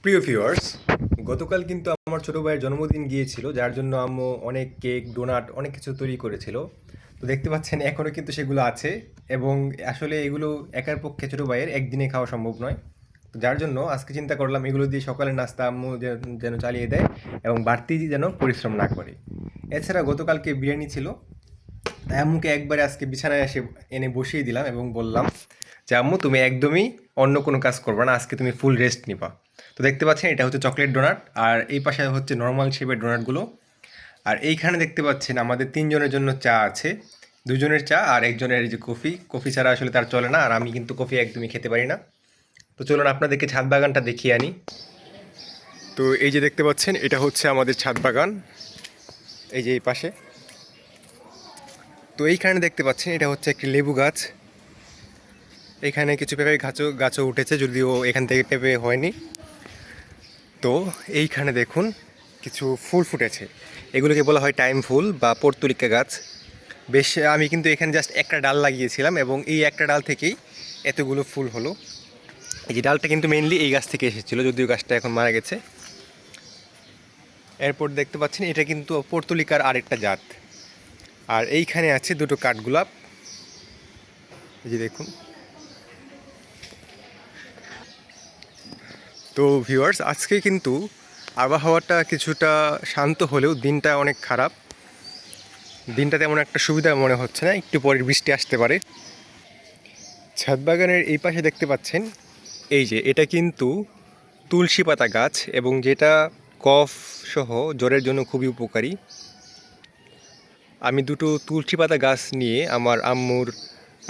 প্রিয় ভিউয়ার্স, গতকাল কিন্তু আমার ছোট ভাইয়ের জন্মদিন গিয়েছিল, যার জন্য আম্মু অনেক কেক, ডোনাট অনেক কিছু তৈরি করেছিল। তো দেখতে পাচ্ছেন এখনও কিন্তু সেগুলো আছে, এবং আসলে এগুলো একার পক্ষে ছোট ভাইয়ের একদিনে খাওয়া সম্ভব নয়। তো যার জন্য আজকে চিন্তা করলাম এগুলো দিয়ে সকালের নাস্তা আম্মু যেন চালিয়ে দেয় এবং বাড়তি যেন পরিশ্রম না করে। এছাড়া গতকালকে বিরিয়ানি ছিল, তাই আম্মুকে একবারে আজকে বিছানায় এসে এনে বসিয়ে দিলাম এবং বললাম যে আম্মু তুমি একদমই অন্য কোনো কাজ করবে না, আজকে তুমি ফুল রেস্ট নিবা। তো দেখতে পাচ্ছেন এটা হচ্ছে চকলেট ডোনাট, আর এই পাশে হচ্ছে নর্মাল শেপের ডোনাটগুলো। আর এইখানে দেখতে পাচ্ছেন আমাদের তিনজনের জন্য চা আছে, দুজনের চা আর একজনের এই যে কফি। কফি ছাড়া আসলে তার চলে না, আর আমি কিন্তু কফি একদমই খেতে পারি না। তো চলুন আপনাদেরকে ছাদ বাগানটা দেখিয়ে আনি। তো এই যে দেখতে পাচ্ছেন এটা হচ্ছে আমাদের ছাদ বাগান, এই যে এই পাশে। তো এইখানে দেখতে পাচ্ছেন এটা হচ্ছে একটি লেবু গাছ। এখানে কিছু পেঁপে গাছও উঠেছে, যদিও এখান থেকে পেঁপে হয়নি। তো এইখানে দেখুন কিছু ফুল ফুটেছে, এগুলোকে বলা হয় টাইম ফুল বা পর্তুলিকা গাছ। বেশ, আমি কিন্তু এখানে জাস্ট একটা ডাল লাগিয়েছিলাম এবং এই একটা ডাল থেকেই এতগুলো ফুল হলো। এই যে ডালটা কিন্তু মেইনলি এই গাছ থেকে এসেছিলো, যদিও গাছটা এখন মারা গেছে। এরপর দেখতে পাচ্ছেন এটা কিন্তু পর্তুলিকার আরেকটা জাত। আর এইখানে আছে দুটো কাঠগোলাপ, এই যে দেখুন। তো ভিউয়ার্স, আজকে কিন্তু আবহাওয়াটা কিছুটা শান্ত হলেও দিনটা অনেক খারাপ। দিনটা তেমন একটা সুবিধা মনে হচ্ছে না, একটু পরে বৃষ্টি আসতে পারে। ছাদ বাগানের এই পাশে দেখতে পাচ্ছেন এই যে এটা কিন্তু তুলসী পাতা গাছ, এবং যেটা কফ সহ জ্বরের জন্য খুবই উপকারী। আমি দুটো তুলসী পাতা গাছ নিয়ে আমার আম্মুর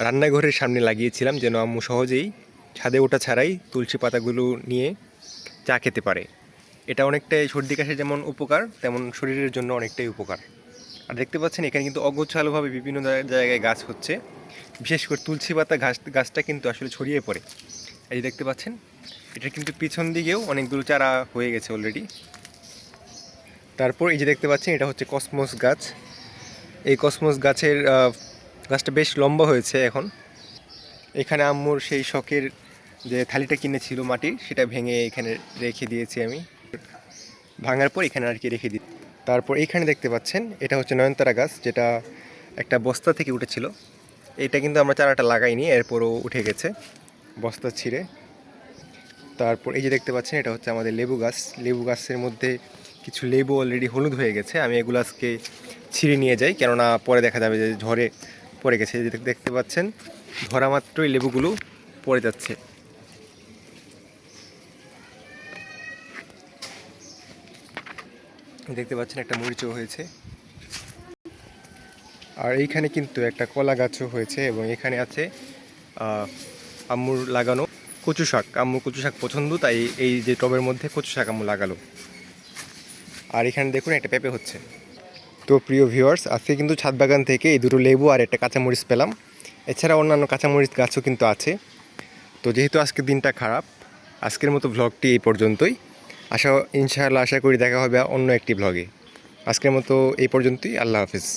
রান্নাঘরের সামনে লাগিয়েছিলাম, যেন আম্মু সহজেই ছাদে ওঠা ছাড়াই তুলসী পাতাগুলো নিয়ে চা খেতে পারে। এটা অনেকটাই সর্দি কাশির যেমন উপকার, তেমন শরীরের জন্য অনেকটাই উপকার। আর দেখতে পাচ্ছেন এখানে কিন্তু অগোছালোভাবে বিভিন্ন জায়গায় গাছ হচ্ছে, বিশেষ করে তুলসী পাতা গাছটা কিন্তু আসলে ছড়িয়ে পড়ে। এই যে দেখতে পাচ্ছেন এটা কিন্তু পিছন দিকেও অনেকগুলো চারা হয়ে গেছে অলরেডি। তারপর এই যে দেখতে পাচ্ছেন এটা হচ্ছে কসমস গাছ। এই কসমস গাছটা বেশ লম্বা হয়েছে এখন। এখানে আম্মুর সেই শখের যে থালিটা কিনেছিল মাটির, সেটা ভেঙে এখানে রেখে দিয়েছি আমি। ভাঙার পর এখানে আর কি রেখে দিই। তারপর এইখানে দেখতে পাচ্ছেন এটা হচ্ছে নয়নতারা গাছ, যেটা একটা বস্তা থেকে উঠেছিল। এটা কিন্তু আমরা চারাটা লাগাইনি, এরপরও উঠে গেছে বস্তা ছিঁড়ে। তারপর এই যে দেখতে পাচ্ছেন এটা হচ্ছে আমাদের লেবু গাছ। লেবু গাছের মধ্যে কিছু লেবু অলরেডি হলুদ হয়ে গেছে, আমি এগুলো আজকে ছিঁড়ে নিয়ে যাই, কেননা পরে দেখা যাবে যে ঝড়ে পড়ে গেছে। এই যে দেখতে পাচ্ছেন ধরা মাত্রই লেবুগুলো পড়ে যাচ্ছে। দেখতে পাচ্ছেন একটা মরিচও হয়েছে। আর এইখানে কিন্তু একটা কলা গাছও হয়েছে, এবং এখানে আছে আম্মুর লাগানো কচু শাক। আম্মুর কচু শাক পছন্দ, তাই এই যে টবের মধ্যে কচু শাক আম্মু লাগালো। আর এখানে দেখুন একটা পেঁপে হচ্ছে। তো প্রিয় ভিউয়ার্স, আজকে কিন্তু ছাদ বাগান থেকে এই দুটো লেবু আর একটা কাঁচামরিচ পেলাম। এছাড়া অন্যান্য কাঁচামরিচ গাছও কিন্তু আছে। তো যেহেতু আজকের দিনটা খারাপ, আজকের মতো ভ্লগটি এই পর্যন্তই। ইনশাআল্লাহ আশা করি দেখা হবে অন্য একটি ভ্লগে। আজকের মতো এই পর্যন্তই। আল্লাহ হাফিজ।